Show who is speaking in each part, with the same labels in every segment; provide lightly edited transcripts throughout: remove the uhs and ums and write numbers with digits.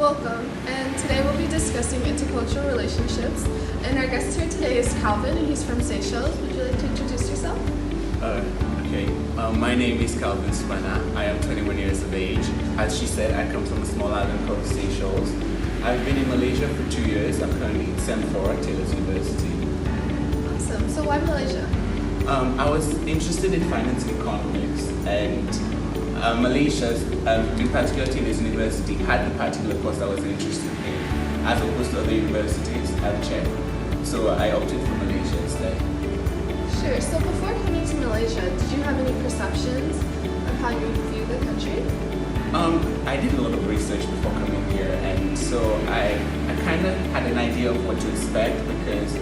Speaker 1: Welcome, and today we'll be discussing intercultural relationships. And our guest here today is Calvin, and he's from Seychelles. Would you like to introduce yourself?
Speaker 2: Okay. My name is Calvin Spana. I am 21 years of age. As she said, I come from a small island called Seychelles. I've been in Malaysia for 2 years. I'm currently in Sem 4 at Taylor's University.
Speaker 1: Awesome. So why Malaysia?
Speaker 2: I was interested in finance and economics, and Malaysia, in particular Taylor's University, had the particular course I was interested in, as opposed to other universities I've checked. So I opted for Malaysia instead.
Speaker 1: Sure. So before coming to Malaysia, did you have any perceptions of how you view the country?
Speaker 2: I did a lot of research before coming here, and so I kind of had an idea of what to expect because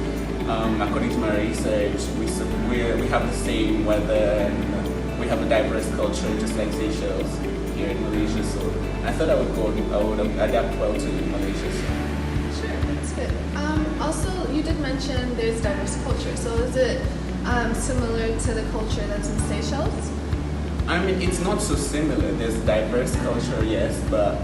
Speaker 2: according to my research, we have the same weather and we have a diverse culture just like Seychelles here in Malaysia. So I thought I would adapt well to Malaysia. So.
Speaker 1: Sure, that's good. Also, you did mention there's diverse culture. So is it similar to the culture that's in Seychelles?
Speaker 2: I mean, it's not so similar. There's diverse culture, yes, but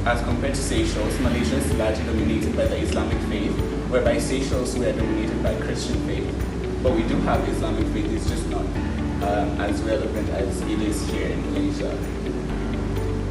Speaker 2: as compared to Seychelles, Malaysia is largely dominated by the Islamic faith, whereby Seychelles we are dominated by Christian faith. But we do have Islamic faith, it's just not as relevant as it is here in Malaysia.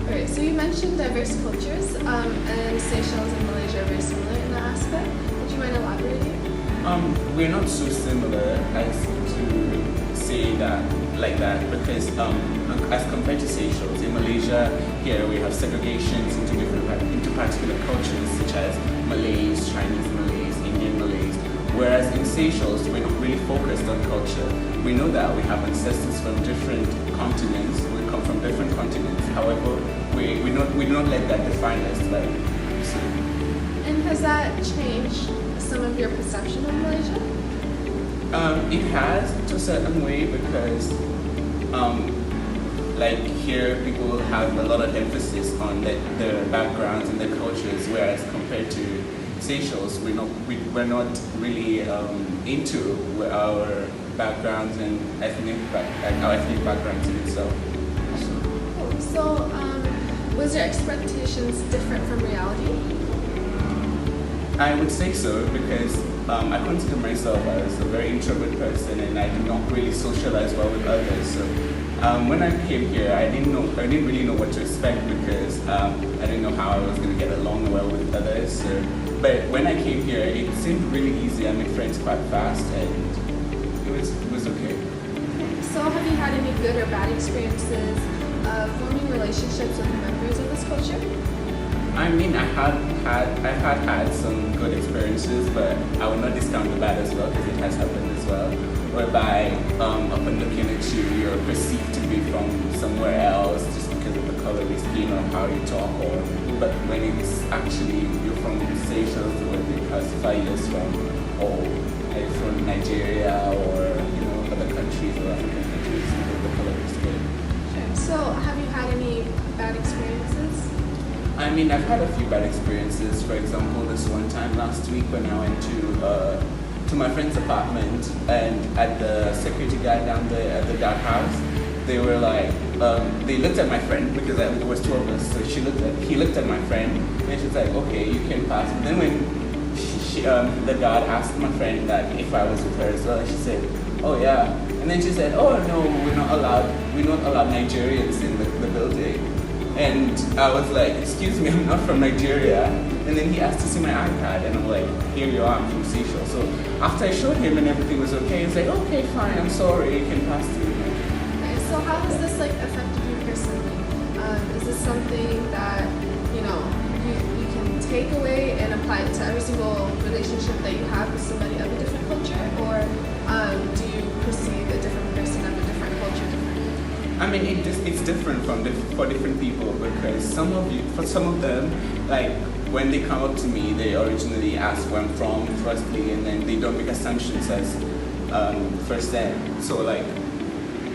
Speaker 1: Alright, so you mentioned diverse cultures, and Seychelles and Malaysia are very similar in that aspect. Would you mind elaborating?
Speaker 2: We're not so similar as to say that like that because as compared to Seychelles, in Malaysia here we have segregations into particular cultures such as Malays, Chinese Malays, Indian Malays. Whereas in Seychelles, we're not really focused on culture. We know that we have ancestors from different continents. We come from different continents. However, we do not let that define us. So.
Speaker 1: And has that changed some of your perception of Malaysia?
Speaker 2: It has to a certain way because, here people have a lot of emphasis on their backgrounds and their cultures, whereas compared to Seychelles, we're not really into our backgrounds and our ethnic backgrounds in itself.
Speaker 1: So, was your expectations different from reality?
Speaker 2: I would say so because I consider myself as a very introvert person and I do not really socialize well with others. So when I came here, I didn't really know what to expect because I didn't know how I was going to get along well with others. So, but when I came here, it seemed really easy. I made friends quite fast and it was okay.
Speaker 1: So have you had any good or bad experiences forming relationships with members of this culture?
Speaker 2: I mean, I've had some good experiences, but I would not discount the bad as well because it has happened as well. Whereby, upon looking at you, you're perceived to be from somewhere else just because of the color of your skin or how you talk, but when it's actually you're from Seychelles, where they classify you as from Nigeria or other countries or African countries because of the color of your skin.
Speaker 1: Sure. So, have you had any bad experiences?
Speaker 2: I mean, I've had a few bad experiences. For example, this one time last week when I went to my friend's apartment, and at the security guy down there at the dark house, they were like, they looked at my friend because there was two of us. So he looked at my friend, and she was like, "Okay, you can pass." But then when the guard asked my friend that if I was with her as well, she said, "Oh yeah," and then she said, "Oh no, we're not allowed Nigerians in the building." And I was like, "Excuse me, I'm not from Nigeria." And then he asked to see my iPad, and I'm like, "Here you are, I'm from Seychelles." So after I showed him and everything was okay, he's like, "Okay, fine, I'm sorry, you can pass through."
Speaker 1: Okay, so how has this affected you personally? Is this something that you can take away and apply it to every single relationship that you have with somebody of a different culture, or do you perceive a different person of a different culture differently?
Speaker 2: I mean, it's different for different people because for some of them, like when they come up to me, they originally ask where I'm from firstly, and then they don't make assumptions as first then. So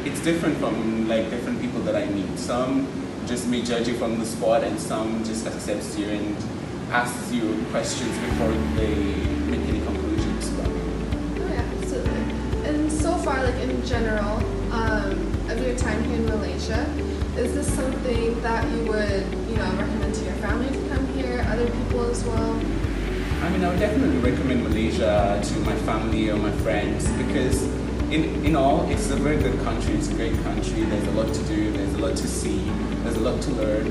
Speaker 2: it's different from different people that I meet. Some just may judge you from the spot, and some just accepts you and asks you questions before they make any conclusions about you.
Speaker 1: Oh yeah, absolutely. And so far, in general, of your time here in Malaysia, is this something that you would, recommend to your family as well?
Speaker 2: I mean, I would definitely recommend Malaysia to my family or my friends because in all, it's a very good country. It's a great country. There's a lot to do. There's a lot to see. There's a lot to learn.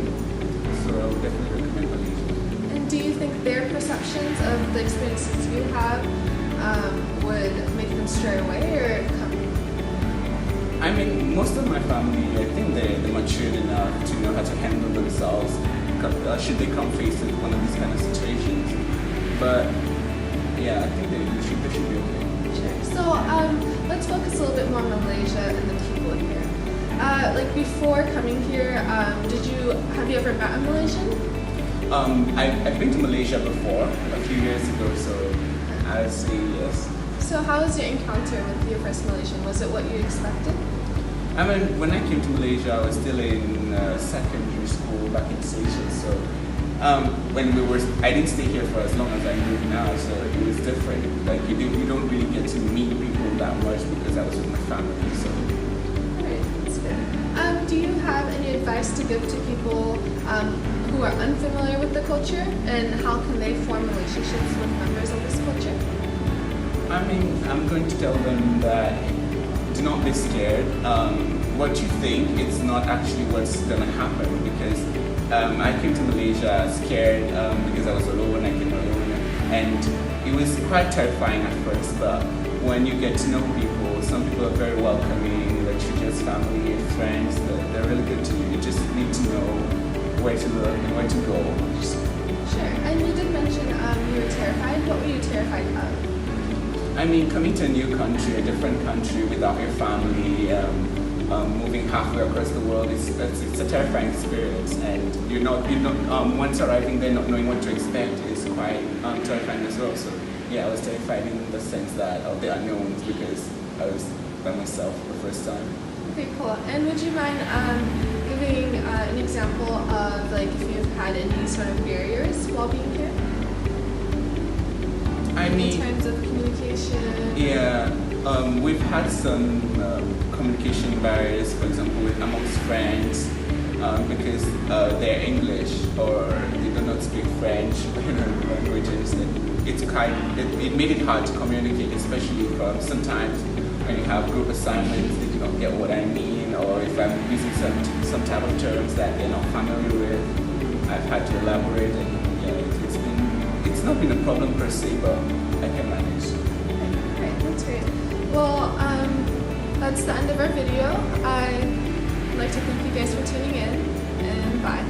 Speaker 2: So I would definitely recommend Malaysia.
Speaker 1: And do you think their perceptions of the experiences you have would make them stray away or come?
Speaker 2: I mean, most of my family, I think they're matured enough to know how to handle themselves should they come faced with one of these kind of situations. But yeah, I think they should be okay.
Speaker 1: Sure. So let's focus a little bit more on Malaysia and the people here. Like before coming here, have you ever met a Malaysian?
Speaker 2: I've been to Malaysia before, a few years ago, so I would say yes.
Speaker 1: So how was your encounter with your first Malaysian? Was it what you expected?
Speaker 2: I mean, when I came to Malaysia, I was still in secondary school back in Seychelles, so I didn't stay here for as long as I moved now, so it was different. Like you don't really get to meet people that much because I was with my family. So.
Speaker 1: Alright, that's good. Do you have any advice to give to people who are unfamiliar with the culture, and how can they form relationships with members of this culture?
Speaker 2: I mean, I'm going to tell them that do not be scared. What you think, it's not actually what's going to happen because I came to Malaysia scared because I was alone, I came alone, and it was quite terrifying at first, but when you get to know people, some people are very welcoming, they treat you as family and friends, they're really good to you. You just need to know where to look and where to go.
Speaker 1: Sure. And you did mention you were terrified. What were you terrified of?
Speaker 2: I mean, coming to a new country, a different country without your family, moving halfway across the world, it's a terrifying experience, and you're not once arriving there, not knowing what to expect is quite terrifying as well. So yeah, I was terrified in the sense that of the unknowns because I was by myself for the first time.
Speaker 1: Okay, cool. And would you mind giving an example of like if you've had any sort of barriers while being here?
Speaker 2: I mean,
Speaker 1: in terms of communication.
Speaker 2: Yeah, we've had some communication barriers, for example, amongst friends, because they're English or they do not speak French or languages. It made it hard to communicate, especially sometimes when you have group assignments, they do not get what I mean, or if I'm using some type of terms that they're not familiar with, I've had to elaborate, and yeah, it's not been a problem per se, but I can manage.
Speaker 1: Okay, great, that's great. Well, that's the end of our video. I'd like to thank you guys for tuning in, and bye.